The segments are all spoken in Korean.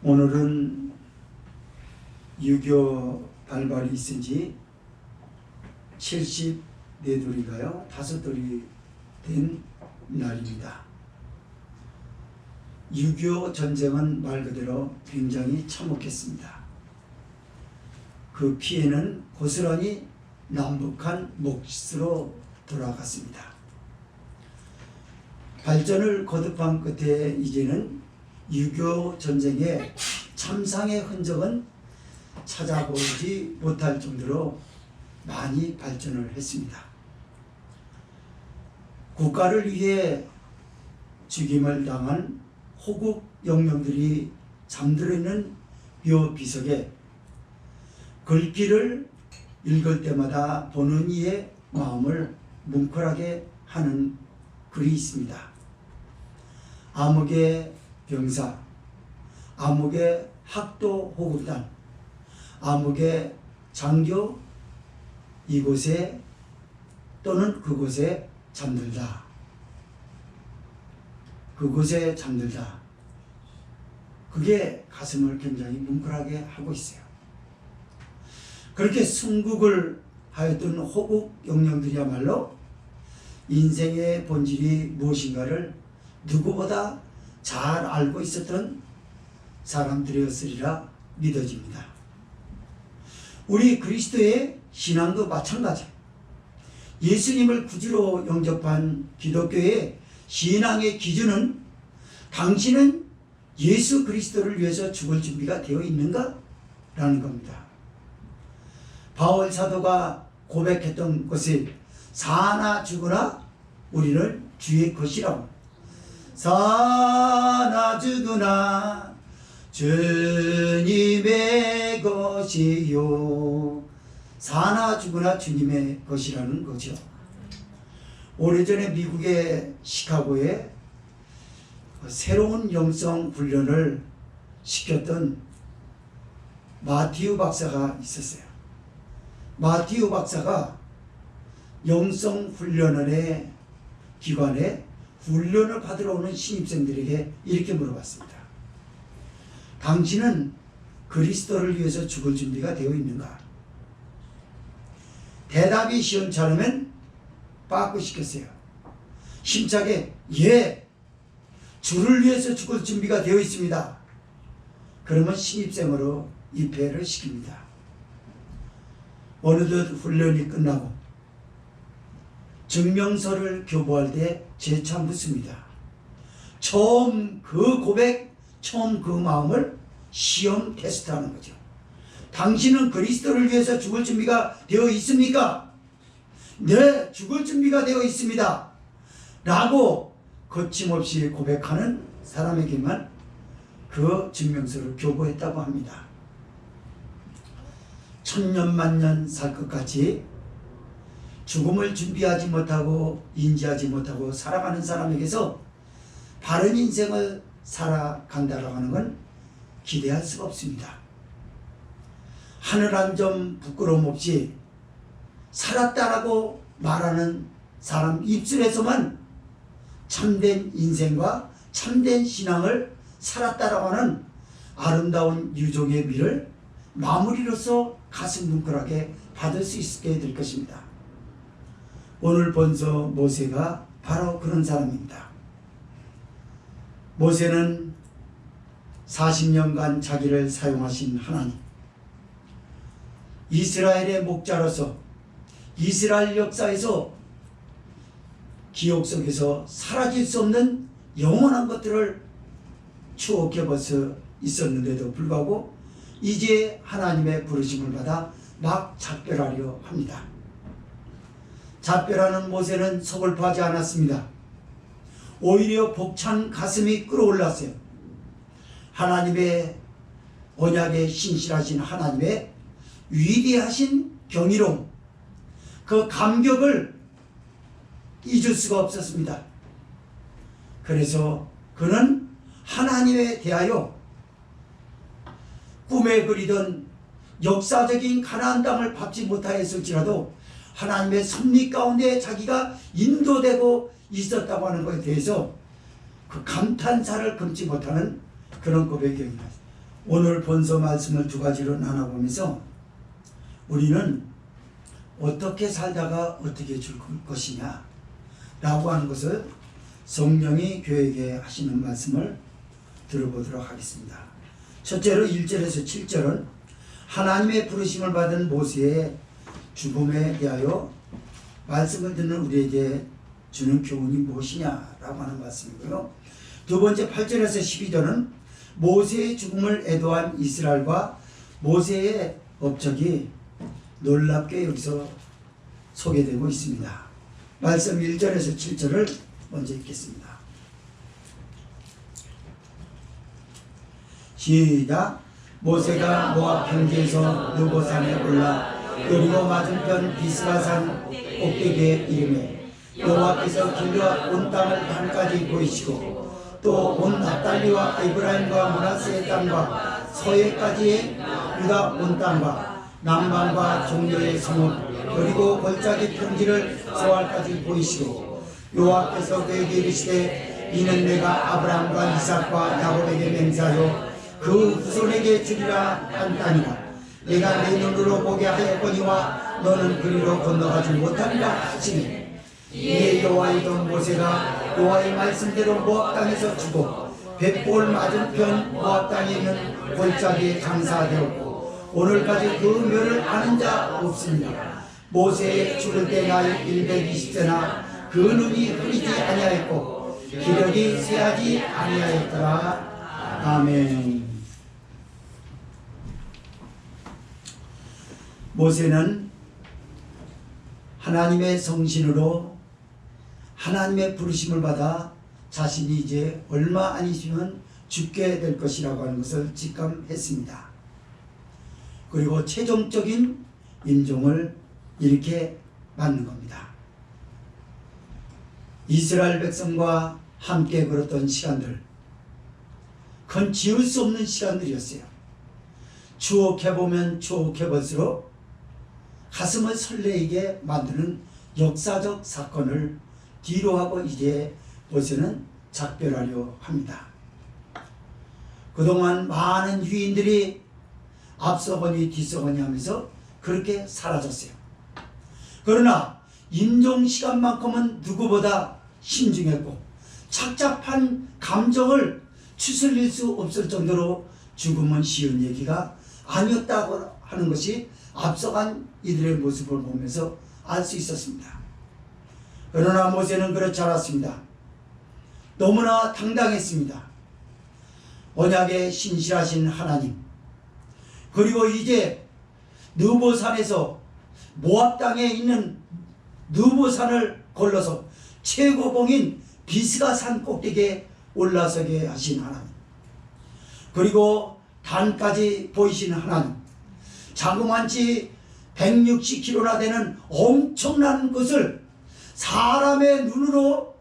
오늘은 유교 발발이 있은 지 74돌인가요? 5돌이 된 날입니다. 6.25 전쟁은 말 그대로 굉장히 참혹했습니다. 그 피해는 고스란히 남북한 몫으로 돌아갔습니다. 발전을 거듭한 끝에 이제는 6.25 전쟁의 참상의 흔적은 찾아보지 못할 정도로 많이 발전을 했습니다. 국가를 위해 죽임을 당한 호국 영령들이 잠들어 있는 묘 비석에 글귀를 읽을 때마다 보는 이의 마음을 뭉클하게 하는 글이 있습니다. 암흑의 병사, 암흑의 학도 호국단, 암흑의 장교, 이곳에 또는 그곳에 잠들다. 그곳에 잠들다. 그게 가슴을 굉장히 뭉클하게 하고 있어요. 그렇게 순국을 하였던 호국 영령들이야말로 인생의 본질이 무엇인가를 누구보다 잘 알고 있었던 사람들이었으리라 믿어집니다. 우리 그리스도의 신앙도 마찬가지예요. 예수님을 구주로 영접한 기독교의 신앙의 기준은 당신은 예수 그리스도를 위해서 죽을 준비가 되어 있는가? 라는 겁니다. 바울 사도가 고백했던 것이 사나 죽으나 우리는 주의 것이라고. 사나 죽으나 주님의 것이요. 사나 죽으나 주님의 것이라는 거죠. 오래전에 미국의 시카고에 새로운 영성 훈련을 시켰던 마티우 박사가 있었어요. 마티우 박사가 영성 훈련원의 기관에 훈련을 받으러 오는 신입생들에게 이렇게 물어봤습니다. 당신은 그리스도를 위해서 죽을 준비가 되어 있는가? 대답이 시원찮으면 빠꾸 시켰어요. 힘차게 예, 주를 위해서 죽을 준비가 되어 있습니다. 그러면 신입생으로 입회를 시킵니다. 어느덧 훈련이 끝나고 증명서를 교부할 때 재차 묻습니다. 처음 그 고백, 처음 그 마음을 시험 테스트하는 거죠. 당신은 그리스도를 위해서 죽을 준비가 되어 있습니까? 네, 죽을 준비가 되어 있습니다. 라고 거침없이 고백하는 사람에게만 그 증명서를 교부했다고 합니다. 천년만년 살 것 같이 죽음을 준비하지 못하고 인지하지 못하고 살아가는 사람에게서 바른 인생을 살아간다라고 하는 건 기대할 수가 없습니다. 하늘 한 점 부끄러움 없이 살았다라고 말하는 사람 입술에서만 참된 인생과 참된 신앙을 살았다라고 하는 아름다운 유종의 미를 마무리로서 가슴 뭉클하게 받을 수 있게 될 것입니다. 오늘 본서 모세가 바로 그런 사람입니다. 모세는 40년간 자기를 사용하신 하나님, 이스라엘의 목자로서 이스라엘 역사에서 기억 속에서 사라질 수 없는 영원한 것들을 추억해 벌써 있었는데도 불구하고 이제 하나님의 부르심을 받아 막 작별하려 합니다. 작별하는 모세는 서글퍼하지 않았습니다. 오히려 벅찬 가슴이 끓어올랐어요. 하나님의 언약에 신실하신 하나님의 위대하신 경이로움, 그 감격을 잊을 수가 없었습니다. 그래서 그는 하나님에 대하여 꿈에 그리던 역사적인 가나안 땅을 밟지 못하였을지라도 하나님의 섭리 가운데 자기가 인도되고 있었다고 하는 것에 대해서 그 감탄사를 금치 못하는 그런 고백입니다. 오늘 본서 말씀을 두 가지로 나눠보면서 우리는 어떻게 살다가 어떻게 줄 것이냐 라고 하는 것을 성령이 교회에게 하시는 말씀을 들어보도록 하겠습니다. 첫째로 1절에서 7절은 하나님의 부르심을 받은 모세의 죽음에 대하여 말씀을 듣는 우리에게 주는 교훈이 무엇이냐라고 하는 말씀이고요. 두 번째 8절에서 12절은 모세의 죽음을 애도한 이스라엘과 모세의 업적이 놀랍게 여기서 소개되고 있습니다. 말씀 1절에서 7절을 먼저 읽겠습니다. 시작. 모세가 모압 평지에서 느보산에 올라 여리고 맞은편 비스가산 꼭대기에 이르매 여호와께서 길르앗 온 땅을 단까지 보이시고 또 온 납달리와 에브라임과 므낫세의 땅과 서해까지의 유다 온 땅과 남방과 종려의 성읍 그리고 골짜기 평지를 소알까지 보이시고 여호와께서 그에게 이르시되 이는 내가 아브라함과 이삭과 야곱에게 맹세하여 그 후손에게 주리라 한 땅이라. 내가 내 눈으로 보게 하였거니와 너는 그리로 건너가지 못하리라 하시니 이에 여호와의 종 모세가 여호와의 말씀대로 모압 땅에서 죽고 벳볼 맞은편 모압 땅에 있는 골짜기에 장사되었고 오늘까지 그 묘를 아는 자 없습니다. 모세 죽을 때 나이 120세나 그 눈이 흐리지 아니하였고 기력이 쇠하지 아니하였더라. 아멘. 모세는 하나님의 성신으로 하나님의 부르심을 받아 자신이 이제 얼마 안 있으면 죽게 될 것이라고 하는 것을 직감했습니다. 그리고 최종적인 임종을 이렇게 맞는 겁니다. 이스라엘 백성과 함께 걸었던 시간들, 그건 지울 수 없는 시간들이었어요. 추억해보면 추억해볼수록 가슴을 설레이게 만드는 역사적 사건을 뒤로하고 이제 모세는 작별하려 합니다. 그동안 많은 유인들이 앞서거니 뒤서거니 하면서 그렇게 사라졌어요. 그러나 임종 시간만큼은 누구보다 신중했고 착잡한 감정을 추스릴 수 없을 정도로 죽음은 쉬운 얘기가 아니었다고 하는 것이 앞서간 이들의 모습을 보면서 알 수 있었습니다. 그러나 모세는 그렇지 않았습니다. 너무나 당당했습니다. 언약의 신실하신 하나님, 그리고 이제 느보산에서 모압 땅에 있는 느보산을 걸러서 최고봉인 비스가산 꼭대기에 올라서게 하신 하나님, 그리고 단까지 보이신 하나님, 자그만치 160kg나 되는 엄청난 것을 사람의 눈으로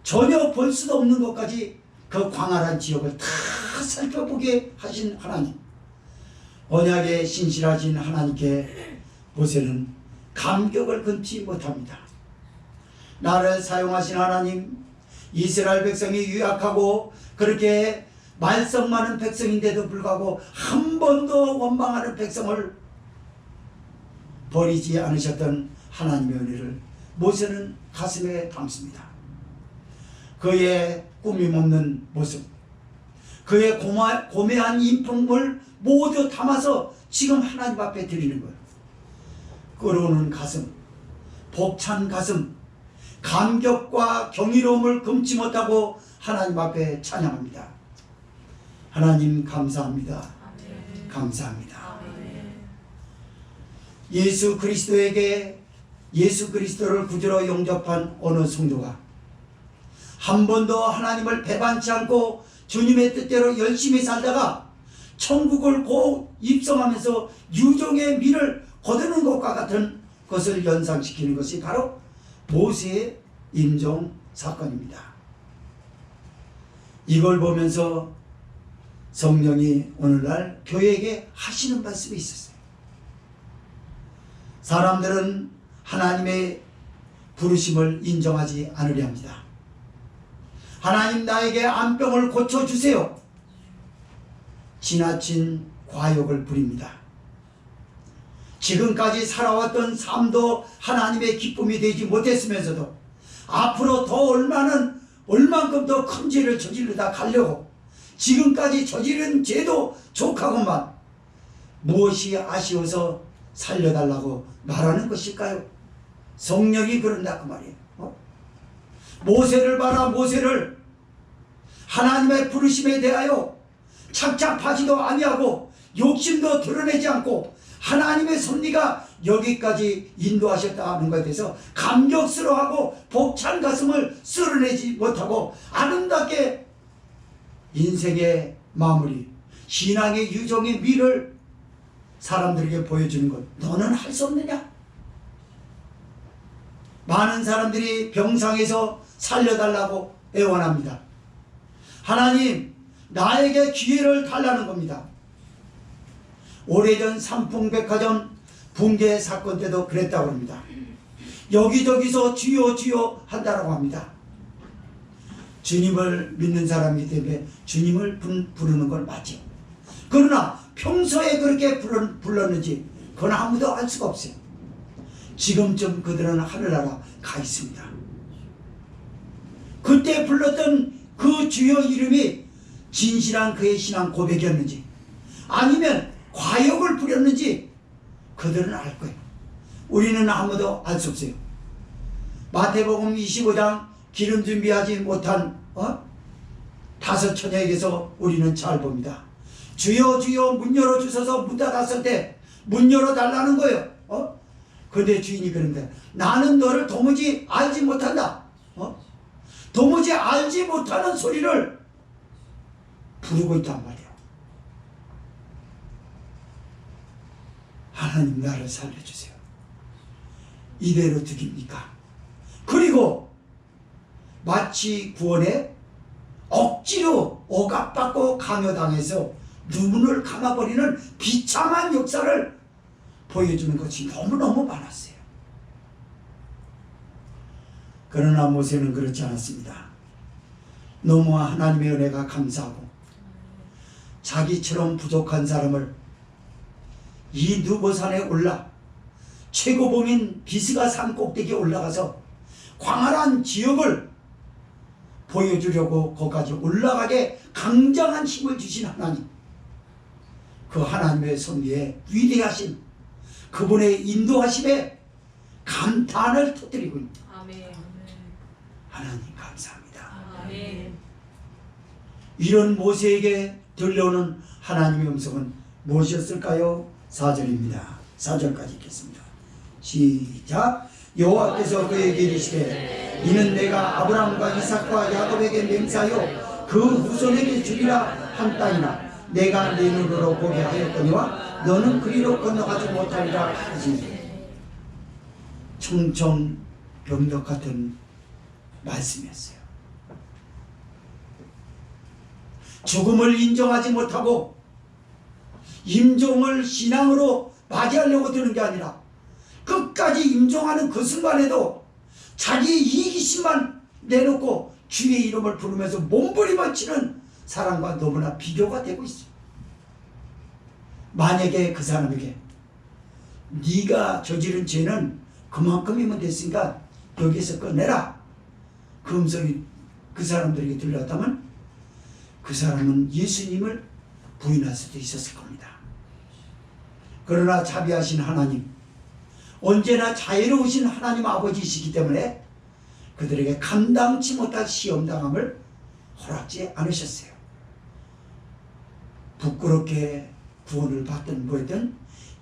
전혀 볼 수도 없는 것까지 그 광활한 지역을 다 살펴보게 하신 하나님, 언약에 신실하신 하나님께 모세는 감격을 금치 못합니다. 나를 사용하신 하나님, 이스라엘 백성이 유약하고 그렇게 말썽 많은 백성인데도 불구하고 한 번도 원망하는 백성을 버리지 않으셨던 하나님의 은혜를 모세는 가슴에 담습니다. 그의 꾸밈없는 모습, 그의 고매한 인품을 모두 담아서 지금 하나님 앞에 드리는 거예요. 끓어오는 가슴, 벅찬 가슴, 감격과 경이로움을 금치 못하고 하나님 앞에 찬양합니다. 하나님 감사합니다. 감사합니다. 예수 그리스도에게 예수 그리스도를 구주로 영접한 어느 성도가 한 번도 하나님을 배반치 않고 주님의 뜻대로 열심히 살다가 천국을 곧 입성하면서 유종의 미를 거두는 것과 같은 것을 연상시키는 것이 바로 모세의 임종 사건입니다. 이걸 보면서 성령이 오늘날 교회에게 하시는 말씀이 있었어요. 사람들은 하나님의 부르심을 인정하지 않으려 합니다. 하나님 나에게 암병을 고쳐주세요. 지나친 과욕을 부립니다. 지금까지 살아왔던 삶도 하나님의 기쁨이 되지 못했으면서도 앞으로 더 얼만큼 더 큰 죄를 저지르다 가려고 지금까지 저지른 죄도 족하고만 무엇이 아쉬워서 살려달라고 말하는 것일까요? 성령이 그런다 그 말이에요. 모세를 봐라. 모세를 하나님의 부르심에 대하여 착잡하지도 아니하고 욕심도 드러내지 않고 하나님의 섭리가 여기까지 인도하셨다는 것에 대해서 감격스러워하고 벅찬 가슴을 쓸어내지 못하고 아름답게 인생의 마무리, 신앙의 유종의 미를 사람들에게 보여주는 것, 너는 할 수 없느냐? 많은 사람들이 병상에서 살려달라고 애원합니다. 하나님, 나에게 기회를 달라는 겁니다. 오래전 삼풍백화점 붕괴 사건 때도 그랬다고 합니다. 여기저기서 주여 주여 한다라고 합니다. 주님을 믿는 사람이기 때문에 주님을 부르는 건 맞죠. 그러나 평소에 그렇게 불렀는지 그건 아무도 알 수가 없어요. 지금쯤 그들은 하늘나라 가 있습니다. 그때 불렀던 그 주여 이름이 진실한 그의 신앙 고백이었는지 아니면 과욕을 부렸는지 그들은 알 거예요. 우리는 아무도 알 수 없어요. 마태복음 25장 기름 준비하지 못한 다섯 처녀에게서 우리는 잘 봅니다. 주여 주여 문 열어주셔서 문 닫았을 때 문 열어달라는 거예요. 그런데 주인이 그런데 나는 너를 도무지 알지 못한다. 도무지 알지 못하는 소리를 부르고 있단 말이에요. 하나님 나를 살려주세요. 이대로 두깁니까? 그리고 마치 구원에 억지로 억압받고 강요당해서 눈물을 감아버리는 비참한 역사를 보여주는 것이 너무너무 많았어요. 그러나 모세는 그렇지 않았습니다. 너무 하나님의 은혜가 감사하고 자기처럼 부족한 사람을 이 느보산에 올라 최고봉인 비스가 산 꼭대기에 올라가서 광활한 지역을 보여주려고 거기까지 올라가게 강장한 힘을 주신 하나님, 그 하나님의 섭리에 위대하신 그분의 인도하심에 감탄을 터뜨리고 있습니다. 아멘. 하나님 감사합니다. 아멘. 이런 모세에게 들려오는 하나님의 음성은 무엇이었을까요? 4절입니다. 4절까지 읽겠습니다. 시작. 여호와께서 그에게 이르시되 이는 내가 아브라함과 이삭과 야곱에게 맹세하여 그 후손에게 주리라 한 땅이나 내가 네 눈으로 보게 하였거니와 너는 그리로 건너가지 못하리라 하시니 청청병력 같은 말씀이었어요. 죽음을 인정하지 못하고 임종을 신앙으로 맞이하려고 드는 게 아니라 끝까지 임종하는 그 순간에도 자기의 이기심만 내놓고 주의 이름을 부르면서 몸부림을 치는 사람과 너무나 비교가 되고 있어요. 만약에 그 사람에게 네가 저지른 죄는 그만큼이면 됐으니까 여기서 꺼내라, 그 음성이 그 사람들에게 들렸다면 그 사람은 예수님을 부인할 수도 있었을 겁니다. 그러나 자비하신 하나님, 언제나 자애로우신 하나님 아버지이시기 때문에 그들에게 감당치 못할 시험당함을 허락지 않으셨어요. 부끄럽게 구원을 받든 뭐든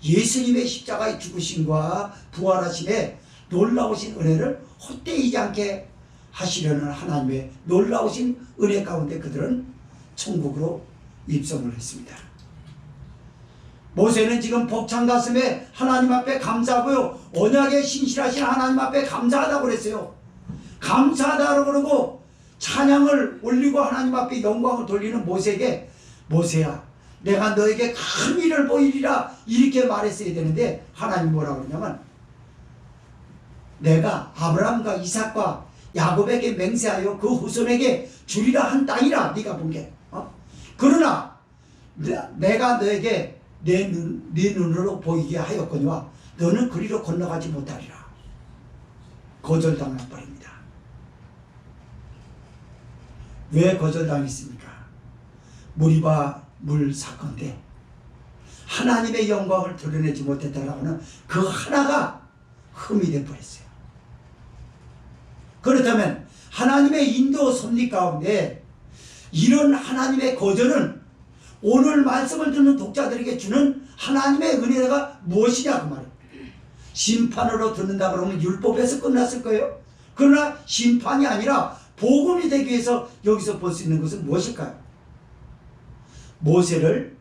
예수님의 십자가의 죽으심과 부활하심에 놀라우신 은혜를 헛되이지 않게 하시려는 하나님의 놀라우신 은혜 가운데 그들은 천국으로 입성을 했습니다. 모세는 지금 벅찬 가슴에 하나님 앞에 감사하고요, 언약에 신실하신 하나님 앞에 감사하다고 그랬어요. 감사하다고 그러고 찬양을 올리고 하나님 앞에 영광을 돌리는 모세에게 모세야 내가 너에게 큰 일을 보이리라 이렇게 말했어야 되는데 하나님 뭐라고 그러냐면 내가 아브라함과 이삭과 야곱에게 맹세하여 그 후손에게 주리라 한 땅이라 네가 본 게. 그러나 내가 너에게 네 눈으로 보이게 하였거니와 너는 그리로 건너가지 못하리라. 거절당할 뻔입니다. 왜 거절당했습니까? 무리바 물 사건 때 하나님의 영광을 드러내지 못했다라고 하는 그 하나가 흠이 되어버렸어요. 그렇다면 하나님의 인도 섭리 가운데 이런 하나님의 거절은 오늘 말씀을 듣는 독자들에게 주는 하나님의 은혜가 무엇이냐 그 말이에요. 심판으로 듣는다 그러면 율법에서 끝났을 거예요. 그러나 심판이 아니라 복음이 되기 위해서 여기서 볼 수 있는 것은 무엇일까요? 모세를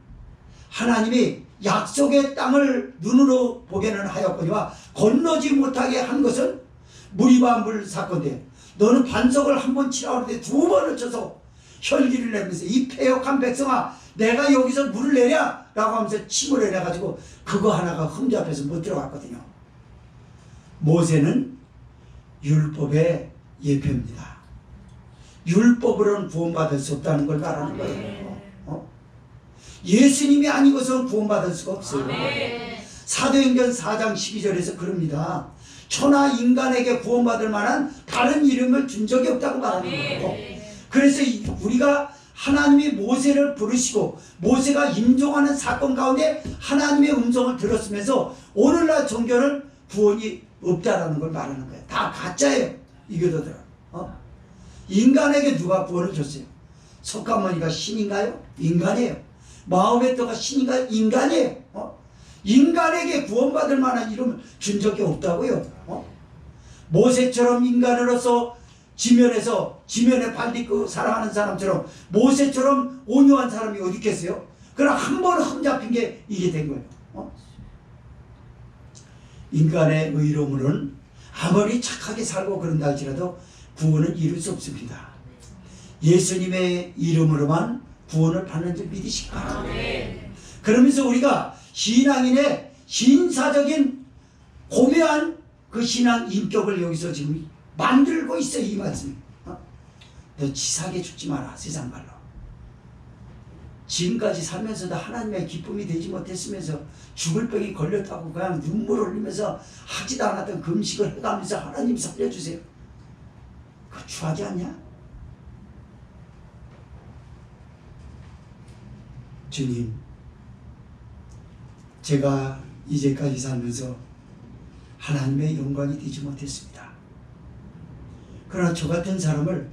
하나님이 약속의 땅을 눈으로 보게는 하였거니와 건너지 못하게 한 것은 무리바 물 사건인데 너는 반석을 한 번 치라고 하는데 두 번을 쳐서 혈기를 내면서 이 패역한 백성아 내가 여기서 물을 내랴 라고 하면서 침을 내려가지고 그거 하나가 흠잡혀서 못 들어갔거든요. 모세는 율법의 예표입니다. 율법으로는 구원받을 수 없다는 걸 말하는 거예요. 예수님이 아니고서는 구원받을 수가 없어요. 사도행전 4장 12절에서 그럽니다. 천하 인간에게 구원받을 만한 다른 이름을 준 적이 없다고 말하는 거예요. 그래서 우리가 하나님이 모세를 부르시고 모세가 임종하는 사건 가운데 하나님의 음성을 들었으면서 오늘날 종교는 구원이 없다라는 걸 말하는 거예요. 다 가짜예요. 이교도들은. 인간에게 누가 구원을 줬어요? 석가모니가 신인가요? 인간이에요. 마호메트가 신인가요? 인간이에요. 인간에게 구원받을 만한 이름을 준 적이 없다고요. 모세처럼 인간으로서 지면에 발딛고 살아가는 사람처럼 모세처럼 온유한 사람이 어디 있겠어요? 그러나 한 번 흠잡힌 게 이게 된 거예요. 인간의 의로움으로는 아무리 착하게 살고 그런다 할지라도 구원을 이룰 수 없습니다. 예수님의 이름으로만 구원을 받는 줄 믿으시기 바랍니다. 그러면서 우리가 신앙인의 신사적인 고매한 그 신앙 인격을 여기서 지금 만들고 있어요. 이 말씀. 너 치사하게 죽지 마라. 세상 말로. 지금까지 살면서도 하나님의 기쁨이 되지 못했으면서 죽을 병이 걸렸다고 그냥 눈물 흘리면서 하지도 않았던 금식을 해가면서 하나님 살려주세요. 그거 추하지 않냐? 주님, 제가 이제까지 살면서 하나님의 영광이 되지 못했습니다. 그러나 저 같은 사람을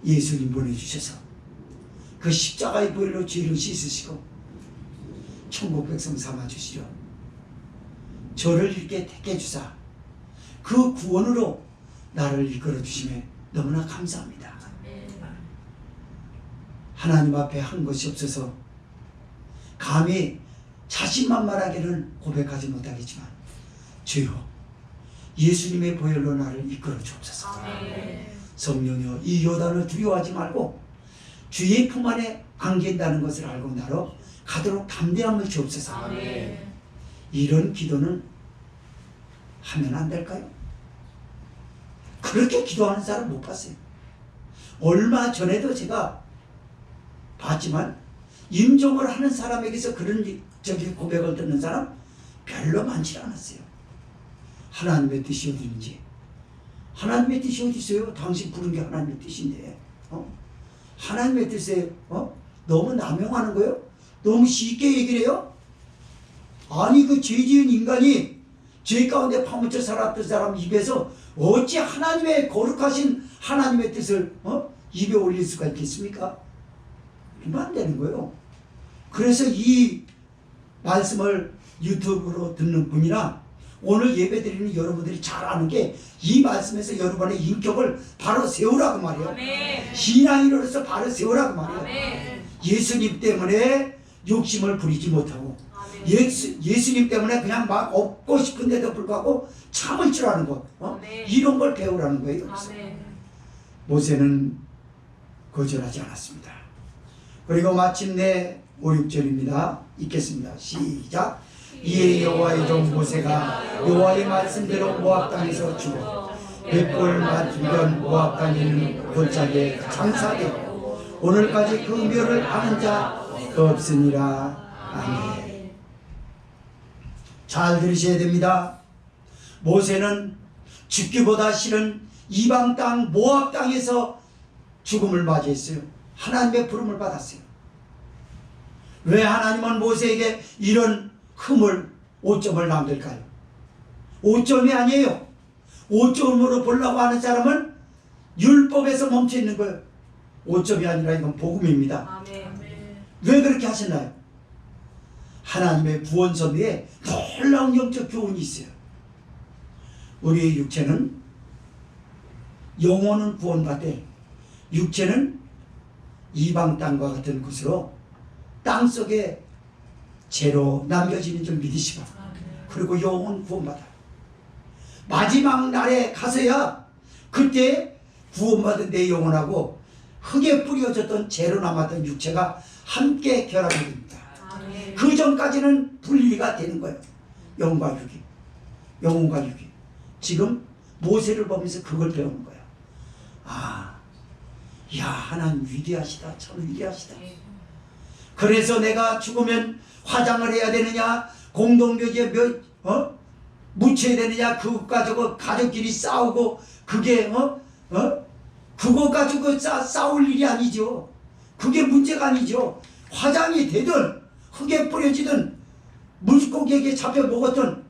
예수님 보내주셔서 그 십자가의 보혈로 죄를 씻으시고 천국 백성 삼아주시려 저를 이렇게 택해 주사 그 구원으로 나를 이끌어 주심에 너무나 감사합니다. 하나님 앞에 한 것이 없어서 감히 자신만만하게는 고백하지 못하겠지만 주여 예수님의 보혈로 나를 이끌어 주옵소서. 성령이여 이 요단을 두려워하지 말고 주의 품 안에 안긴다는 것을 알고 나로 가도록 담대함을 주옵소서. 이런 기도는 하면 안 될까요? 그렇게 기도하는 사람 못 봤어요. 얼마 전에도 제가 봤지만 임종을 하는 사람에게서 그런 고백을 듣는 사람 별로 많지 않았어요. 하나님의 뜻이 어디 있는지. 하나님의 뜻이 어디 있어요? 당신 부른 게 하나님의 뜻인데. 하나님의 뜻에 너무 남용하는 거예요? 너무 쉽게 얘기를 해요? 아니 그 죄 지은 인간이 죄 가운데 파묻혀 살았던 사람 입에서 어찌 하나님의 거룩하신 하나님의 뜻을 입에 올릴 수가 있겠습니까? 그러면 안 되는 거예요. 그래서 이 말씀을 유튜브로 듣는 분이나 오늘 예배 드리는 여러분들이 잘 아는 게 이 말씀에서 여러분의 인격을 바로 세우라고 말이에요. 아멘. 신앙인으로서 바로 세우라고 말이에요. 아멘. 예수님 때문에 욕심을 부리지 못하고 예수님 때문에 그냥 막 얻고 싶은데도 불구하고 참을 줄 아는 것 이런 걸 배우라는 거예요. 모세는 거절하지 않았습니다. 그리고 마침내 5, 6절입니다. 읽겠습니다. 시작. 이에 여호와의 종 모세가 여호와의 말씀대로 모압 땅에서 죽어 벳볼 맞은편 모압 땅에는 골짜기에 장사되고 오늘까지 그 묘를 아는 자 없으니라. 아멘. 잘 들으셔야 됩니다. 모세는 죽기보다 싫은 이방 땅 모압 땅에서 죽음을 맞이했어요. 하나님의 부름을 받았어요. 왜 하나님은 모세에게 이런 오점을 남길까요? 오점이 아니에요. 오점으로 보려고 하는 사람은 율법에서 멈춰 있는 거예요. 오점이 아니라 이건 복음입니다. 아멘. 왜 그렇게 하셨나요? 하나님의 구원 섭리에 놀라운 영적 교훈이 있어요. 우리의 육체는, 영혼은 구원받되 육체는 이방 땅과 같은 곳으로 땅속에 죄로 남겨지는 줄 믿으시고, 그리고 영혼 구원받아요. 마지막 날에 가서야 그때 구원받은 내 영혼하고 흙에 뿌려졌던 죄로 남았던 육체가 함께 결합이 됩니다. 그 전까지는 분리가 되는 거예요. 영과 육이, 영혼과 육이. 지금 모세를 보면서 그걸 배우는 거예요. 아, 야, 하나님 위대하시다. 참 위대하시다. 그래서 내가 죽으면 화장을 해야 되느냐, 공동묘지에 묻혀야 되느냐, 그것 가지고 가족끼리 싸우고, 그게 그거 가지고 싸울 일이 아니죠. 그게 문제가 아니죠. 화장이 되든 흙에 뿌려지든 물고기에게 잡혀 먹었든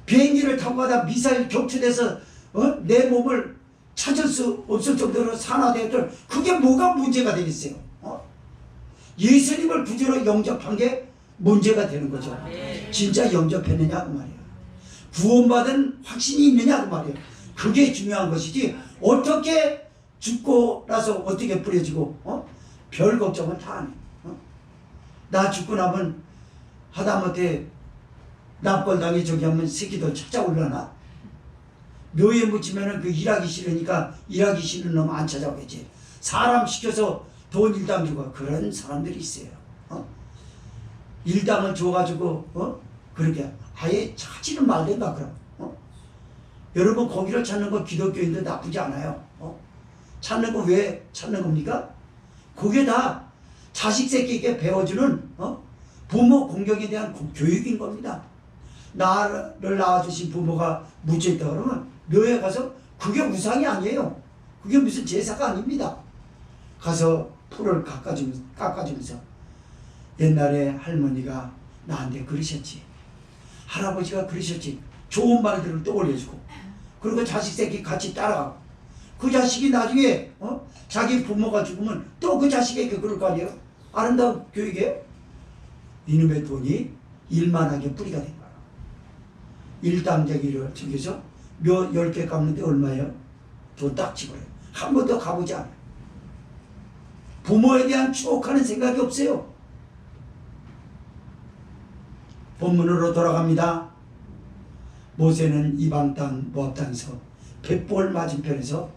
비행기를 타고 가다 미사일 격추돼서 내 몸을 찾을 수 없을 정도로 산화되었든 그게 뭐가 문제가 되겠어요? 예수님을 구주로 영접한 게 문제가 되는 거죠. 진짜 영접했느냐 그 말이에요. 구원받은 확신이 있느냐 그 말이에요. 그게 중요한 것이지 어떻게 죽고 나서 어떻게 뿌려지고 별 걱정은 다 안 해요. 나 죽고 나면 하다못해 납골당에 저기 하면 새끼들 찾아올라나? 묘에 묻히면은 그 일하기 싫으니까 일하기 싫은 놈 안 찾아오겠지. 사람 시켜서 돈 일당 주고 그런 사람들이 있어요. 일당을 줘가지고 그렇게 아예 찾지는 말든가 그럼. 여러분 거기를 찾는 거 기독교인도 나쁘지 않아요. 찾는 거 왜 찾는 겁니까? 그게 다 자식 새끼에게 배워주는 부모 공경에 대한 교육인 겁니다. 나를 낳아주신 부모가 묻혀있다 그러면 묘에 가서 그게 우상이 아니에요. 그게 무슨 제사가 아닙니다. 가서 풀을 깎아주면서 옛날에 할머니가 나한테 그러셨지, 할아버지가 그러셨지, 좋은 말들을 떠올려주고, 그리고 자식 새끼 같이 따라가고, 그 자식이 나중에 자기 부모가 죽으면 또 그 자식에게 그럴 거 아니에요. 아름다운 교육에 이놈의 돈이 일만하게 뿌리가 된 거야. 일당자기를 챙겨서 몇 10개 깎는데 얼마예요? 돈 딱 집어요. 한 번도 가보지 않아요. 부모에 대한 추억하는 생각이 없어요. 본문으로 돌아갑니다. 모세는 이방 땅 모압 땅에서 벳볼 맞은편에서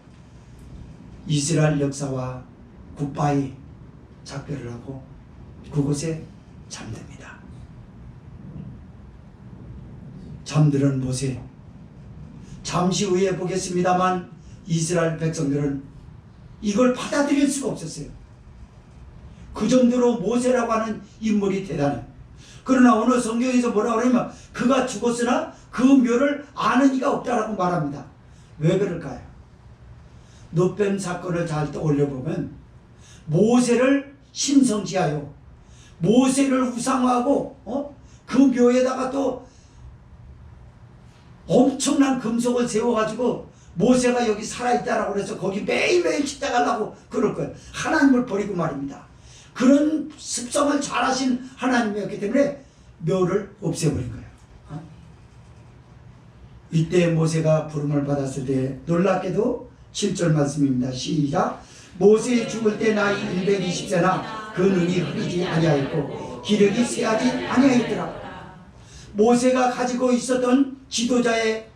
이스라엘 역사와 굿바이 작별을 하고 그곳에 잠듭니다. 잠드는 모세, 잠시 후에 보겠습니다만 이스라엘 백성들은 이걸 받아들일 수가 없었어요. 그 정도로 모세라고 하는 인물이 대단해요. 그러나 오늘 성경에서 뭐라고 그러냐면 그가 죽었으나 그 묘를 아는 이가 없다라고 말합니다. 왜 그럴까요? 놋뱀 사건을 잘 떠올려보면 모세를 신성시하여 모세를 우상화하고 그 묘에다가 또 엄청난 금속을 세워가지고 모세가 여기 살아있다라고 그래서 거기 매일매일 찾아가려고 그럴 거예요. 하나님을 버리고 말입니다. 그런 습성을 잘하신 하나님이었기 때문에 묘를 없애버린 거예요. 이때 모세가 부름을 받았을 때 놀랍게도 7절 말씀입니다. 시작. 모세 죽을 때 나이 120세나 그 눈이 흐리지 아니하였고 기력이 쇠하지 아니하였더라. 모세가 가지고 있었던 지도자의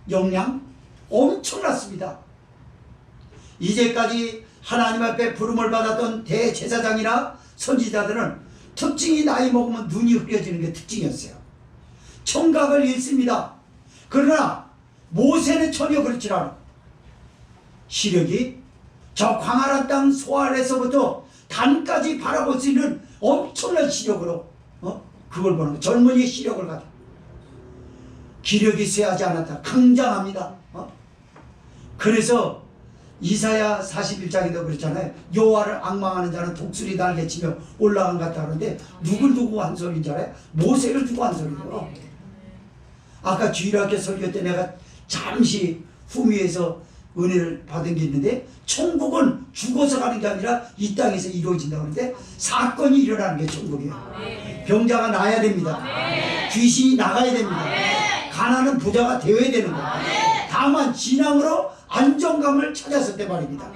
역량 엄청났습니다. 이제까지 하나님 앞에 부름을 받았던 대제사장이나 선지자들은 특징이 나이 먹으면 눈이 흐려지는 게 특징이었어요. 청각을 잃습니다. 그러나 모세는 전혀 그렇지 않아요. 시력이 저 광활한 땅 소알에서부터 단까지 바라볼 수 있는 엄청난 시력으로 그걸 보는 거. 젊은이의 시력을 가지고 기력이 쇠하지 않았다. 강장합니다. 그래서 이사야 41장에도 그렇잖아요. 여호와를 앙망하는 자는 독수리 날개치며 올라간 것 같다 그러는데 누굴 두고 한 소리인 줄 알아요? 모세를 두고 한 소리예요. 아까 주일학교 설교 때 내가 잠시 후미에서 은혜를 받은 게 있는데, 천국은 죽어서 가는 게 아니라 이 땅에서 이루어진다고 하는데 사건이 일어나는 게 천국이에요. 병자가 나야 됩니다. 귀신이 나가야 됩니다. 가난한 부자가 되어야 되는 거예요. 다만 신앙으로 안정감을 찾았을 때 말입니다.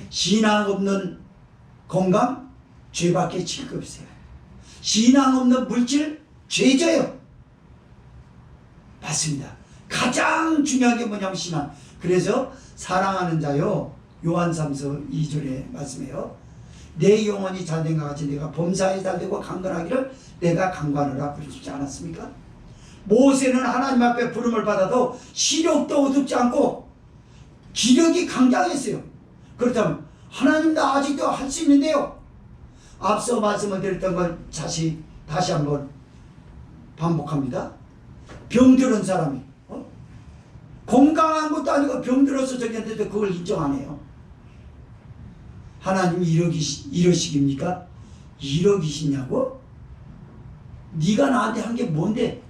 신앙 없는 건강 죄밖에 칠 게 없어요. 신앙 없는 물질 죄져요. 맞습니다. 가장 중요한 게 뭐냐면 신앙. 그래서 사랑하는 자요, 요한 3서 2절에 말씀해요. 내 영혼이 잘된 것 같이 내가 범사에 잘되고 강건하기를 내가 강구하노라 그러지 않았습니까? 모세는 하나님 앞에 부름을 받아도 시력도 어둡지 않고 기력이 강장했어요. 그렇다면 하나님 나 아직도 할 수 있는데요. 앞서 말씀을 드렸던 걸 다시 한번 반복합니다. 병들은 사람이 건강한 것도 아니고 병들어서 저기 했는데 그걸 인정 안 해요. 하나님이 이러시깁니까? 이러기시냐고? 네가 나한테 한 게 뭔데?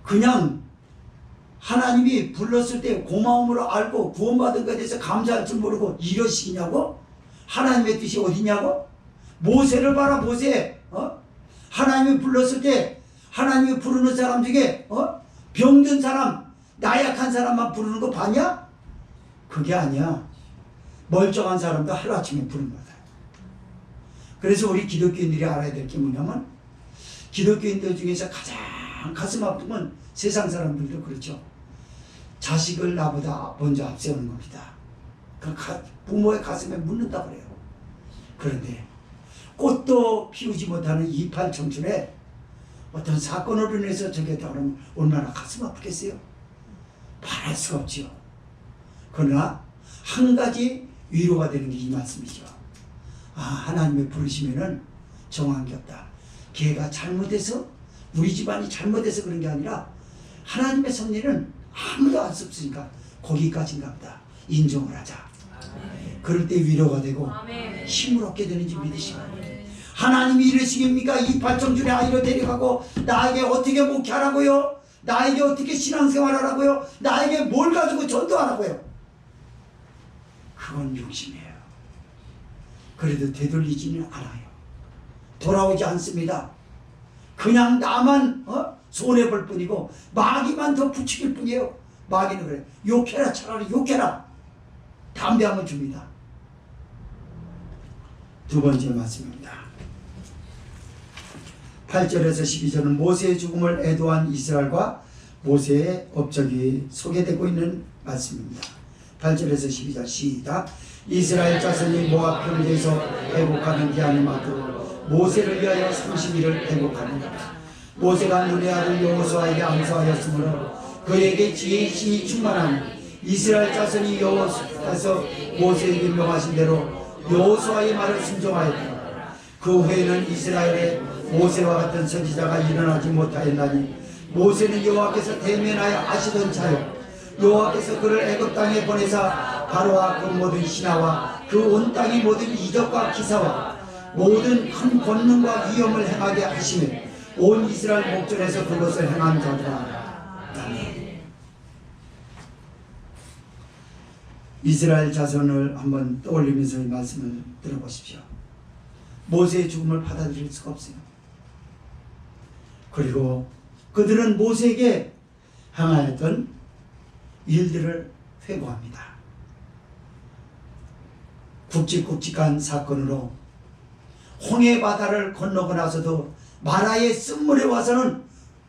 그냥 하나님이 불렀을 때 고마움으로 알고 구원받은 것에 대해서 감사할 줄 모르고 이러시냐고? 하나님의 뜻이 어디냐고? 모세를 봐라. 모세. 하나님이 불렀을 때 하나님이 부르는 사람 중에 병든 사람, 나약한 사람만 부르는 거 봤냐? 그게 아니야. 멀쩡한 사람도 하루아침에 부름받아요. 그래서 우리 기독교인들이 알아야 될 게 뭐냐면, 기독교인들 중에서 가장 가슴 아픈 건 세상 사람들도 그렇죠. 자식을 나보다 먼저 앞세우는 겁니다. 그 부모의 가슴에 묻는다 그래요. 그런데 꽃도 피우지 못하는 28 청춘에 어떤 사건으로 인해서 저게 다 그러면 얼마나 가슴 아프겠어요? 바랄 수가 없지요. 그러나 한 가지 위로가 되는 게 이 말씀이죠. 하나님의 부르시면은 정한 게 없다. 걔가 잘못해서, 우리 집안이 잘못해서 그런 게 아니라 하나님의 섭리는 아무도 알 수 없으니까 거기까지인가 보다. 인정을 하자. 그럴 때 위로가 되고 힘을 얻게 되는지 믿으시기 바랍니다. 하나님이 이러시겠습니까? 이 발정줄에 아이를 데려가고 나에게 어떻게 목회하라고요? 나에게 어떻게 신앙생활하라고요? 나에게 뭘 가지고 전도하라고요? 그건 욕심이에요. 그래도 되돌리지는 않아요. 돌아오지 않습니다. 그냥 나만 손해볼 뿐이고 마귀만 더 부추길 뿐이에요. 마귀는 그래. 욕해라. 차라리 욕해라. 담배 한번 줍니다. 두 번째 말씀입니다. 8절에서 12절은 모세의 죽음을 애도한 이스라엘과 모세의 업적이 소개되고 있는 말씀입니다. 8절에서 12절 시작. 이스라엘 자손이 모압 평지에서 회복하는 기한만큼 모세를 위하여 30일을 회복하는다. 모세가 눈의 아들 여호수아에게 암소하였으므로 그에게 지혜의 신이 충만하니 이스라엘 자손이 여호와께서 모세에게 명하신 대로 여호수아의 말을 순종하였다. 그 후에는 이스라엘에 모세와 같은 선지자가 일어나지 못하였나니 모세는 여호와께서 대면하여 아시던 자요, 여호와께서 그를 애굽 땅에 보내사 바로와 그 모든 신하와 그 온 땅의 모든 이적과 기사와 모든 큰 권능과 위엄을 행하게 하시며 온 이스라엘 목전에서 그것을 행한 자들아. 아멘. 이스라엘 자손을 한번 떠올리면서 이 말씀을 들어보십시오. 모세의 죽음을 받아들일 수가 없어요. 그리고 그들은 모세에게 행하였던 일들을 회고합니다. 굵직굵직한 사건으로 홍해 바다를 건너고 나서도 마라의 쓴물에 와서는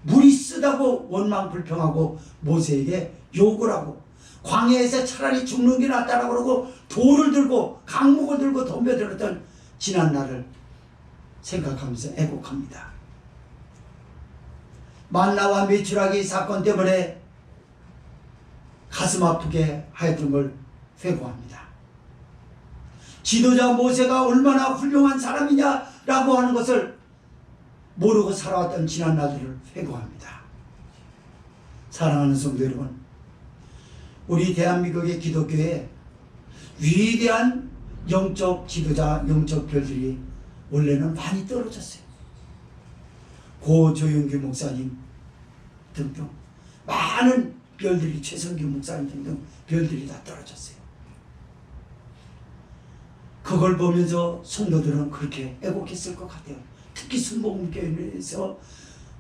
물이 쓰다고 원망 불평하고 모세에게 욕을 하고, 광야에서 차라리 죽는 게 낫다라고 그러고 돌을 들고 강목을 들고 덤벼들었던 지난 날을 생각하면서 애곡합니다. 만나와 메추라기 사건 때문에 가슴 아프게 하였던 걸 회고합니다. 지도자 모세가 얼마나 훌륭한 사람이냐라고 하는 것을 모르고 살아왔던 지난 날들을 회고합니다. 사랑하는 성도 여러분, 우리 대한민국의 기독교에 위대한 영적 지도자, 영적 별들이 원래는 많이 떨어졌어요. 고 조용규 목사님 등등 많은 별들이, 최성규 목사님 등등 별들이 다 떨어졌어요. 그걸 보면서 성도들은 그렇게 애곡했을 것 같아요. 특히 순복음교회에서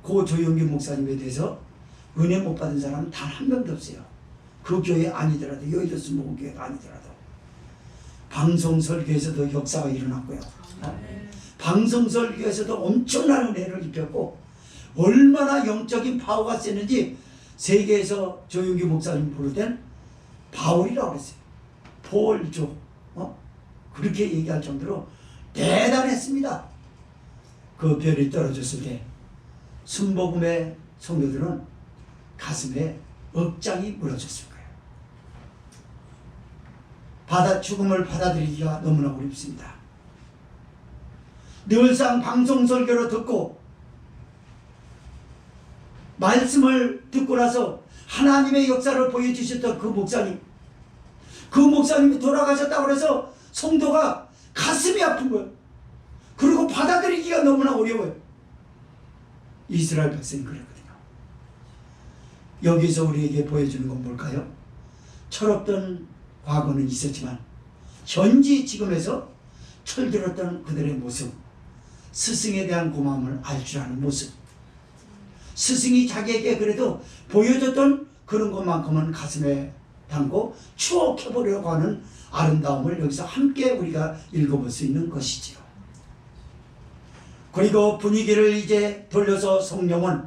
고 조용규 목사님에 대해서 은혜 못 받은 사람은 단 한 명도 없어요. 그 교회 아니더라도, 여의도 순복음교회가 아니더라도. 방송설교에서도 역사가 일어났고요. 방송설교에서도 엄청난 은혜를 입혔고, 얼마나 영적인 파워가 셌는지 세계에서 조용규 목사님 부를 땐 바울이라고 그랬어요. 폴조. 그렇게 얘기할 정도로 대단했습니다. 그 별이 떨어졌을 때 순복음의 성도들은 가슴에 억장이 무너졌을 거예요. 죽음을 받아들이기가 너무나 어렵습니다. 늘상 방송 설교로 듣고 말씀을 듣고 나서 하나님의 역사를 보여주셨던 그 목사님이 돌아가셨다고 해서 성도가 가슴이 아픈 거예요. 그리고 받아들이기가 너무나 어려워요. 이스라엘 백성이 그랬거든요. 여기서 우리에게 보여주는 건 뭘까요? 철없던 과거는 있었지만 현지 지금에서 철들었던 그들의 모습, 스승에 대한 고마움을 알 줄 아는 모습, 스승이 자기에게 그래도 보여줬던 그런 것만큼은 가슴에 담고 추억해보려고 하는 아름다움을 여기서 함께 우리가 읽어볼 수 있는 것이지요. 그리고 분위기를 이제 돌려서 성령은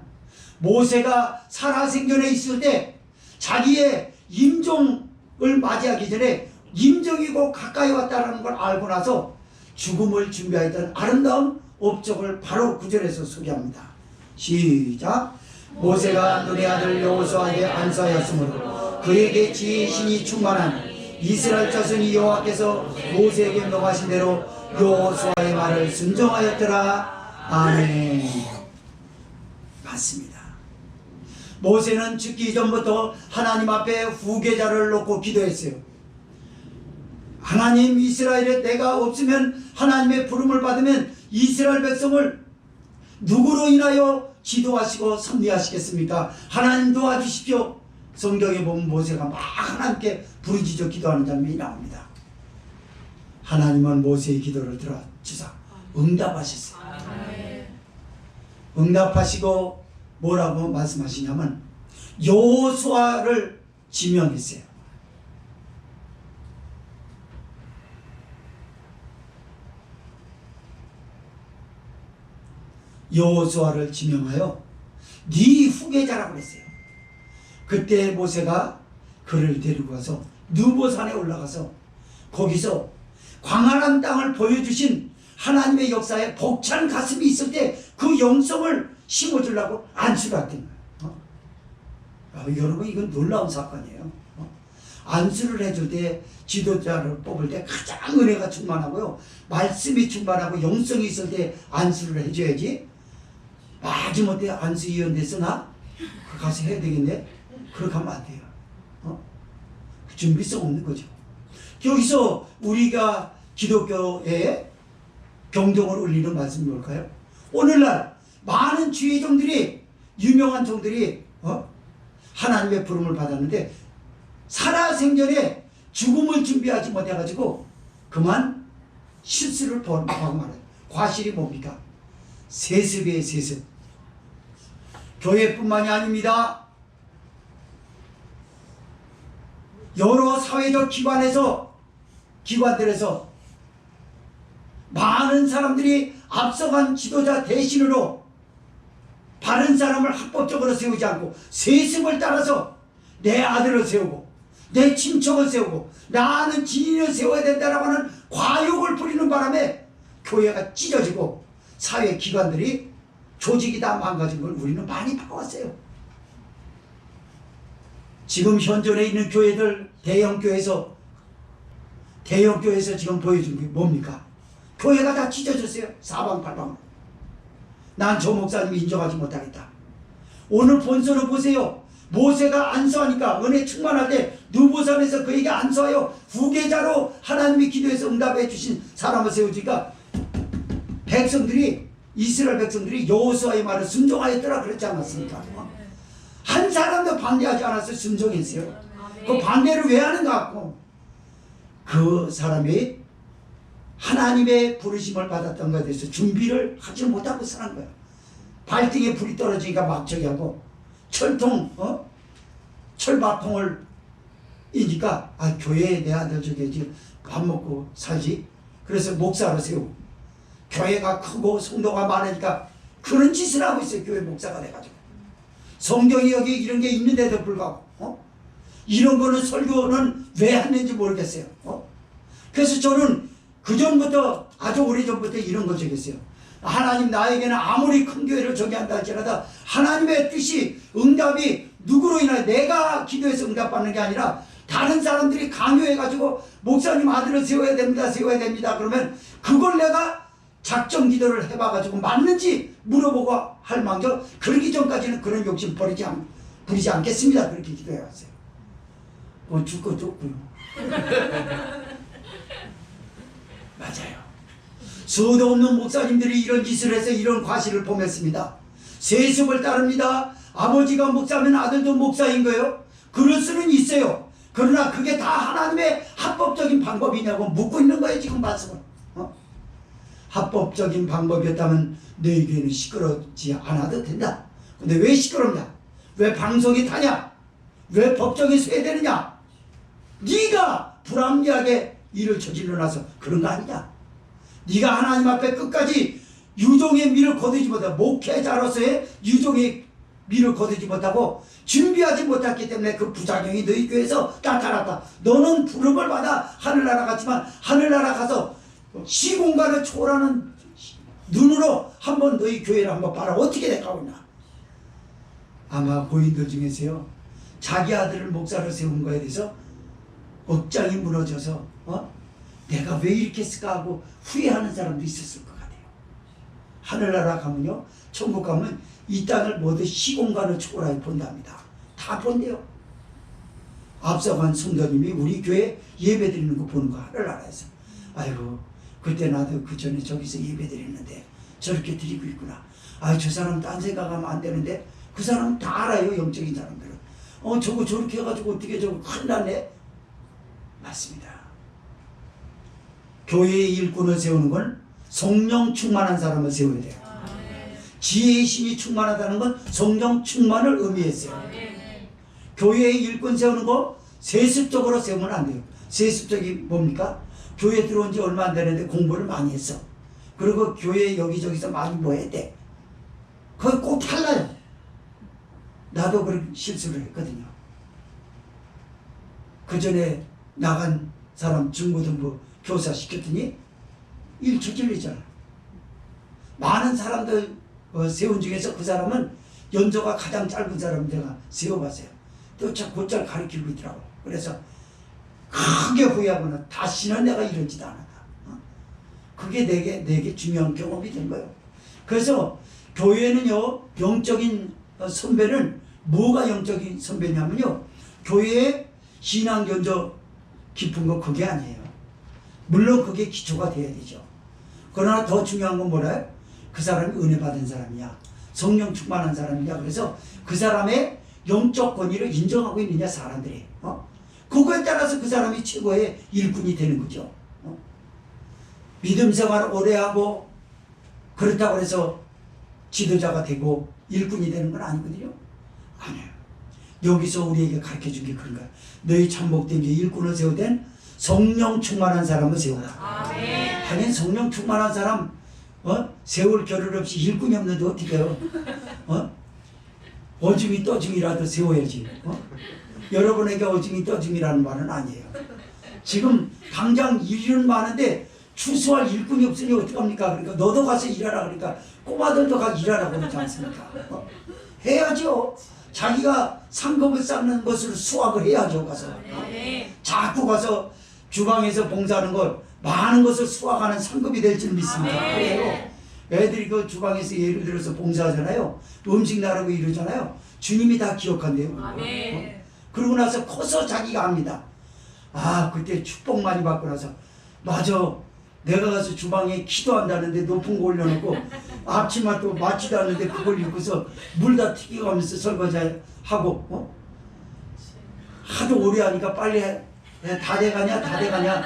모세가 살아생전에 있을 때 자기의 임종을 맞이하기 전에 임종이고 가까이 왔다는 걸 알고 나서 죽음을 준비하였던 아름다운 업적을 바로 9절에서 소개합니다. 시작. 모세가 눈의 아들 여호수아에게 안수하였으므로 그에게 지혜의 신이 충만한 이스라엘 자손이 여호와께서 모세에게 명하신 대로 여호수아의 말을 순종하였더라. 아멘. 맞습니다. 모세는 죽기 전부터 하나님 앞에 후계자를 놓고 기도했어요. 하나님, 이스라엘에 내가 없으면, 하나님의 부름을 받으면 이스라엘 백성을 누구로 인하여 지도하시고 섭리하시겠습니까? 하나님 도와주십시오. 성경에 보면 모세가 막 하나님께 부르짖어 기도하는 장면이 나옵니다. 하나님은 모세의 기도를 들어주사 응답하셨어요. 응답하시고 뭐라고 말씀하시냐면 여호수아를 지명했어요. 여호수아를 지명하여 네 후계자라고 그랬어요. 그때 모세가 그를 데리고 가서 느보산에 올라가서 거기서 광활한 땅을 보여주신 하나님의 역사에 벅찬 가슴이 있을 때 그 영성을 심어주려고 안수를 했던 거예요. 여러분, 이건 놀라운 사건이에요. 안수를 해줄 때, 지도자를 뽑을 때 가장 은혜가 충만하고요, 말씀이 충만하고 영성이 있을 때 안수를 해줘야지. 마지못해 안수위원 돼서 나 가서 해야 되겠네, 그렇게 하면 안 돼요. 준비성 없는 거죠. 여기서 우리가 기독교에 경종을 울리는 말씀이 뭘까요? 오늘날 많은 주의 종들이, 유명한 종들이 하나님의 부름을 받았는데 살아생전에 죽음을 준비하지 못해가지고 그만 실수를 하고 말아요. 과실이 뭡니까? 세습이에요, 세습. 교회뿐만이 아닙니다. 여러 사회적 기관들에서 많은 사람들이 앞서간 지도자 대신으로 바른 사람을 합법적으로 세우지 않고 세습을 따라서 내 아들을 세우고 내 친척을 세우고 나는 지인을 세워야 된다라고 하는 과욕을 부리는 바람에 교회가 찢어지고 사회기관들이, 조직이 다 망가진 걸 우리는 많이 봐왔어요. 지금 현존에 있는 교회들, 대형교회에서 대형교회에서 지금 보여준 게 뭡니까? 교회가 다 찢어졌어요. 사방팔방으로. 난 저 목사님 인정하지 못하겠다. 오늘 본서를 보세요. 모세가 안수하니까 은혜 충만할 때 누보산에서 그에게 안수하여 후계자로 하나님이 기도해서 응답해 주신 사람을 세우니까 백성들이, 이스라엘 백성들이 여호수아의 말을 순종하였더라 그랬지 않았습니까? 한 사람도 반대하지 않았어요. 순종했어요. 그 반대를 왜 하는가 같고, 그 사람이 하나님의 부르심을 받았던 것에 대해서 준비를 하지 못하고 사는 거야. 발등에 불이 떨어지니까 막 저기 하고, 철통, 철밥통을 이니까, 아, 교회에 내 아들 저기 지금 밥 먹고 살지. 그래서 목사로 세우고, 교회가 크고 성도가 많으니까 그런 짓을 하고 있어요. 교회 목사가 돼가지고. 성경이 여기 이런 게 있는데도 불구하고, 이런 거는 설교는 왜 했는지 모르겠어요. 그래서 저는 그전부터, 아주 오래전부터 이런 거 적였어요. 하나님, 나에게는 아무리 큰 교회를 저기한다 할지라도 하나님의 뜻이, 응답이 누구로 인하여 내가 기도해서 응답받는 게 아니라 다른 사람들이 강요해가지고 목사님 아들을 세워야 됩니다, 세워야 됩니다. 그러면 그걸 내가 작정 기도를 해봐가지고 맞는지 물어보고 할 망정, 그러기 전까지는 그런 욕심 부리지 않겠습니다. 그렇게 기도해왔어요. 뭐 줄 것도 없고요. 맞아요. 수도 없는 목사님들이 이런 짓을 해서 이런 과실을 범했습니다. 세습을 따릅니다. 아버지가 목사면 아들도 목사인 거예요. 그럴 수는 있어요. 그러나 그게 다 하나님의 합법적인 방법이냐고 묻고 있는 거예요. 지금 말씀은. 합법적인 방법이었다면 너희 교회는 시끄럽지 않아도 된다. 근데 왜 시끄럽냐? 왜 방송이 타냐? 왜 법정에 서야 되느냐? 네가 불합리하게 일을 저질러 놔서 그런 거 아니냐? 네가 하나님 앞에 끝까지 유종의 미를 거두지 못하고, 목회자로서의 유종의 미를 거두지 못하고 준비하지 못했기 때문에 그 부작용이 너희 교회에서 나타났다. 너는 부름을 받아 하늘나라 갔지만 하늘나라 가서 시공간을 초월하는 눈으로 한번 너희 교회를 한번 봐라. 어떻게 돼가고 있나? 아마 고인들 중에서요, 자기 아들을 목사로 세운 거에 대해서 억장이 무너져서 내가 왜 이렇게 했을까 하고 후회하는 사람도 있었을 것 같아요. 하늘나라 가면요, 천국 가면 이 땅을 모두 시공간을 초월하여 본답니다. 다 본대요. 앞서간 성도님이 우리 교회 예배 드리는 거 보는 거 하늘나라에서, 아이고 그때 나도 그 전에 저기서 예배 드리는데 저렇게 드리고 있구나. 아, 저 사람 딴 생각하면 안 되는데. 그 사람은 다 알아요. 영적인 사람들은. 저거 저렇게 해가지고 어떻게 저거 큰일 났네. 맞습니다. 교회의 일꾼을 세우는 건 성령 충만한 사람을 세워야 돼요. 지혜의 신이 충만하다는 건 성령 충만을 의미했어요. 교회의 일꾼 세우는 거 세습적으로 세우면 안 돼요. 세습적이 뭡니까? 교회 들어온 지 얼마 안 되는데 공부를 많이 했어. 그리고 교회 여기저기서 많이 뭐 해야 돼. 그거 꼭 달라요. 나도 그런 실수를 했거든요. 그 전에 나간 사람 중고등부 교사 시켰더니 일 저질리잖아. 많은 사람들 세운 중에서 그 사람은 연조가 가장 짧은 사람 내가 세워봤어요. 또 곧잘 가르치고 있더라고. 그래서 크게 후회하거나 다시는 내가 이런 짓 안 한다. 그게 내게 중요한 경험이 된 거예요. 그래서 교회는요, 영적인 선배는 뭐가 영적인 선배냐면요, 교회의 신앙 견적 깊은 거 그게 아니에요. 물론 그게 기초가 돼야 되죠. 그러나 더 중요한 건 뭐래요? 그 사람이 은혜 받은 사람이냐, 성령 충만한 사람이냐. 그래서 그 사람의 영적 권위를 인정하고 있느냐, 사람들이. 그거에 따라서 그 사람이 최고의 일꾼이 되는 거죠. 믿음 생활을 오래 하고 그렇다고 해서 지도자가 되고 일꾼이 되는 건 아니거든요. 아니에요. 여기서 우리에게 가르쳐준 게 그런 거야. 너희 참복된 게 일꾼을 세우된 성령 충만한 사람을 세우라. 하긴 성령 충만한 사람 세울 겨를 없이 일꾼이 없는데 어떻게 해요? 어중이 떠중이라도 세워야지. 여러분에게 어중이 떠중이라는 말은 아니에요. 지금 당장 일은 많은데 추수할 일꾼이 없으니 어떡합니까? 그러니까 너도 가서 일하라. 그러니까 꼬마들도 가서 일하라고 그러지 않습니까? 해야죠. 자기가 상급을 쌓는 것을 수확을 해야죠. 가서 자꾸 가서 주방에서 봉사하는 것 많은 것을 수확하는 상급이 될 줄 믿습니다. 그래요. 애들이 그 주방에서 예를 들어서 봉사하잖아요. 음식 나르고 이러잖아요. 주님이 다 기억한대요. 그러고 나서 커서 자기가 압니다. 아, 그때 축복 많이 받고 나서 맞아. 내가 가서 주방에 기도한다는데 높은 거 올려놓고 앞치마 또 맞지도 않는데 그걸 입고서 물 다 튀겨가면서 설거지하고 하도 오래 하니까 빨리 다 돼가냐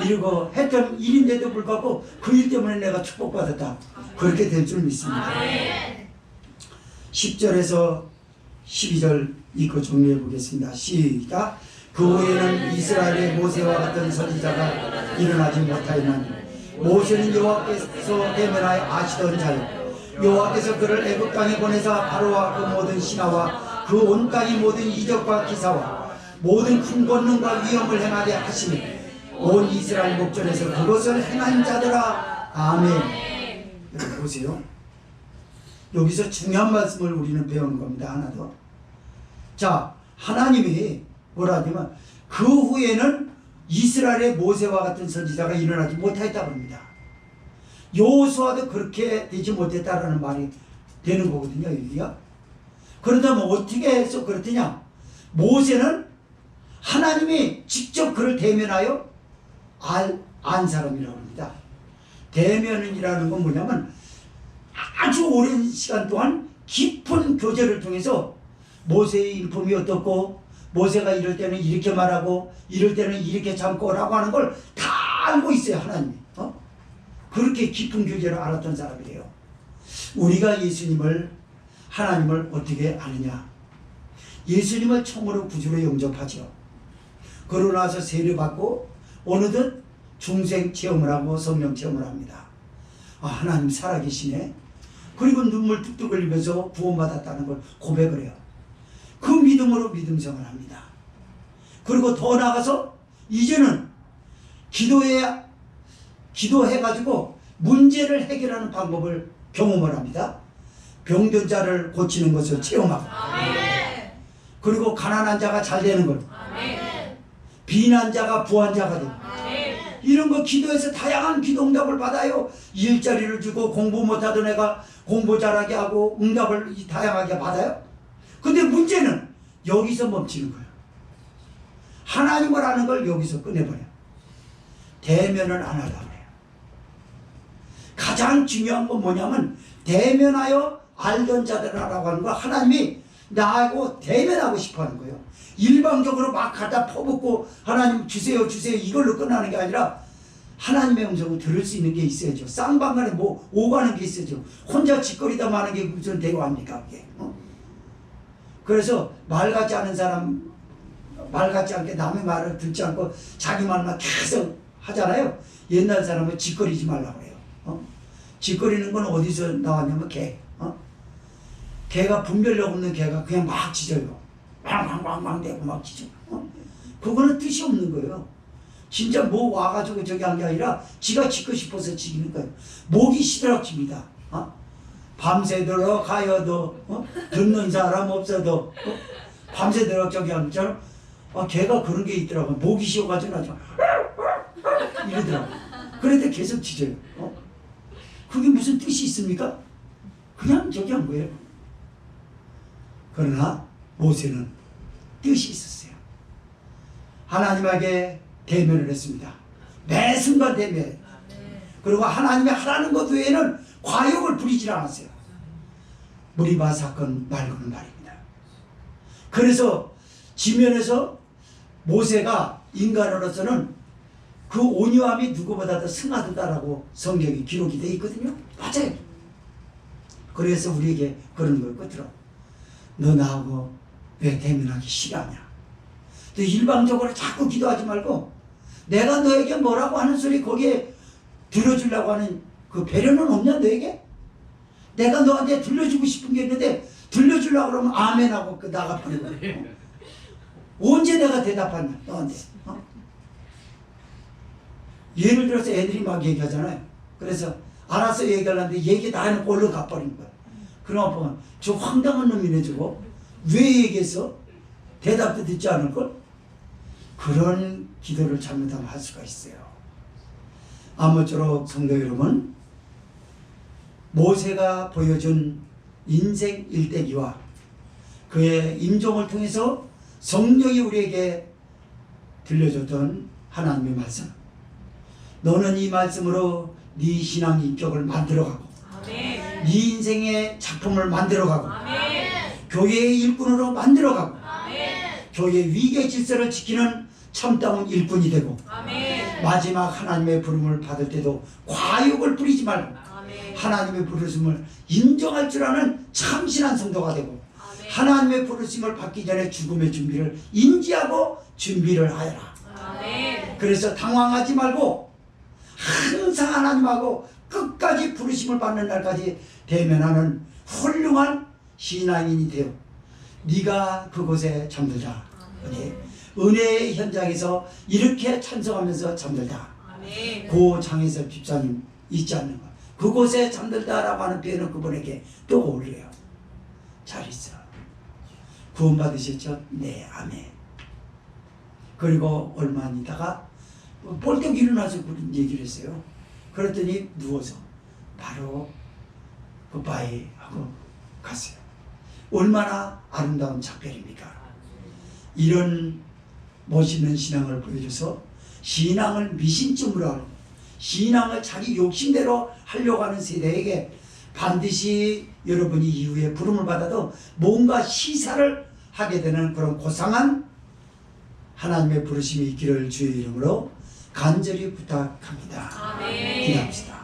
이러고 했던 일인데도 불구하고 그 일 때문에 내가 축복받았다. 그렇게 될 줄 믿습니다. 10절에서 12절 읽고 정리해 보겠습니다. 시작. 그 후에는 이스라엘의 모세와 같은 선지자가 일어나지 못하였나니 모세는 여호와께서 대면하여 아시던 자요 여호와께서 그를 애굽 땅에 보내사 바로와 그 모든 신하와 그 온 땅의 모든 이적과 기사와 모든 큰 권능과 위엄을 행하게 하시니 온 이스라엘 목전에서 그것을 행한 자들아. 아멘. 여기 보세요. 여기서 중요한 말씀을 우리는 배우는 겁니다. 하나 더. 자, 하나님이 뭐라 하냐면 그 후에는 이스라엘의 모세와 같은 선지자가 일어나지 못하였다고 합니다. 여호수아도 그렇게 되지 못했다라는 말이 되는 거거든요. 여기가. 그렇다면 어떻게 해서 그렇더냐. 모세는 하나님이 직접 그를 대면하여 안 사람이라고 합니다. 대면이라는 건 뭐냐면 아주 오랜 시간 동안 깊은 교제를 통해서 모세의 인품이 어떻고 모세가 이럴 때는 이렇게 말하고 이럴 때는 이렇게 참고 라고 하는 걸 다 알고 있어요. 하나님이. 그렇게 깊은 교제를 알았던 사람이래요. 우리가 예수님을 하나님을 어떻게 아느냐. 예수님을 처음으로 구주로 영접하죠. 그러고 나서 세례받고 어느덧 중생 체험을 하고 성령 체험을 합니다. 아, 하나님 살아계시네. 그리고 눈물 뚝뚝 흘리면서 구원받았다는 걸 고백을 해요. 그 믿음으로 믿음생활을 합니다. 그리고 더 나아가서 이제는 기도해가지고 문제를 해결하는 방법을 경험을 합니다. 병든 자를 고치는 것을 체험하고 그리고 가난한 자가 잘 되는 걸 비난 자가 부한 자가 되고 이런 거 기도해서 다양한 기도 응답을 받아요. 일자리를 주고 공부 못하던 애가 공부 잘하게 하고 응답을 다양하게 받아요. 근데 문제는 여기서 멈추는 거예요. 하나님을 아는 걸 여기서 끝내버려요. 대면을 안 하려고 해요. 가장 중요한 건 뭐냐면 대면하여 알던 자들이라고 하는 거 하나님이 나하고 대면하고 싶어 하는 거예요. 일방적으로 막 갖다 퍼붓고 하나님 주세요 이걸로 끝나는 게 아니라 하나님의 음성을 들을 수 있는 게 있어야죠. 쌍방간에 뭐 오가는 게 있어야죠. 혼자 짓거리다 마는 게 무슨 대화입니까 그게. 그래서 말 같지 않은 사람 말 같지 않게 남의 말을 듣지 않고 자기 말만 계속 하잖아요. 옛날 사람은 짓거리지 말라고 그래요. 짓거리는 건 어디서 나왔냐면 개. 개가 분별력 없는 개가 그냥 막 짖어요. 왕왕왕왕 대고 막 짖어. 그거는 뜻이 없는 거예요. 진짜 뭐 와가지고 저기 한 게 아니라 지가 짖고 싶어서 짖는 거예요. 목이 시들어집니다. 밤새도록 가여도 듣는 사람 없어도 밤새도록 저기 하는 것처럼 걔가 그런 게 있더라고요. 목이 쉬어가지고 나죠. 이러더라고요. 그런데 계속 짖어요. 그게 무슨 뜻이 있습니까? 그냥 저기 한 거예요. 그러나 모세는 뜻이 있었어요. 하나님에게 대면을 했습니다. 매 순간 대면. 그리고 하나님이 하라는 것 외에는 과욕을 부리지 않았어요. 무리바 사건 말고는 말입니다. 그래서 지면에서 모세가 인간으로서는 그 온유함이 누구보다 더 승하다라고 성경에 기록이 되어 있거든요. 맞아요. 그래서 우리에게 그런 걸 거더라. 너 나하고 왜 대면하기 싫어하냐. 또 일방적으로 자꾸 기도하지 말고 내가 너에게 뭐라고 하는 소리 거기에 들려주려고 하는 그 배려는 없냐 너에게? 내가 너한테 들려주고 싶은 게 있는데 들려주려고 그러면 아멘하고 나가버리고 언제 내가 대답하냐 너한테. 예를 들어서 애들이 막 얘기하잖아요. 그래서 알아서 얘기하려는데 얘기 다 해놓고 얼른 가버린 거야. 그럼 보면 저 황당한 놈이네 저거. 왜 얘기했어? 대답도 듣지 않을걸? 그 그런 기도를 잘못하면 할 수가 있어요. 아무쪼록 성도 여러분, 모세가 보여준 인생 일대기와 그의 임종을 통해서 성령이 우리에게 들려줬던 하나님의 말씀, 너는 이 말씀으로 네 신앙 인격을 만들어가고 네 인생의 작품을 만들어가고 교회의 일꾼으로 만들어가고 교회 위계 질서를 지키는 참다운 일꾼이 되고 마지막 하나님의 부름을 받을 때도 과욕을 부리지 말고 하나님의 부르심을 인정할 줄 아는 참신한 성도가 되고 하나님의 부르심을 받기 전에 죽음의 준비를 인지하고 준비를 하여라. 그래서 당황하지 말고 항상 하나님하고 끝까지 부르심을 받는 날까지 대면하는 훌륭한 신앙인이 되어 네가 그곳에 잠들다. 은혜의 현장에서 이렇게 찬송하면서 잠들다. 고 장혜섭 집사님 잊지 않는 것, 그곳에 잠들다라고 하는 표현은 그분에게 또 어울려요. 잘 있어. 구원 받으셨죠? 네, 아멘. 그리고 얼마 안 있다가 벌떡 일어나서 그런 얘기를 했어요. 그랬더니 누워서 바로 굿바이 하고 갔어요. 얼마나 아름다운 작별입니까? 이런 멋있는 신앙을 보여줘서 신앙을 미신쯤으로 하고 신앙을 자기 욕심대로 하려고 하는 세대에게 반드시 여러분이 이후에 부름을 받아도 뭔가 시사를 하게 되는 그런 고상한 하나님의 부르심이 있기를 주의 이름으로 간절히 부탁합니다. 기도합시다.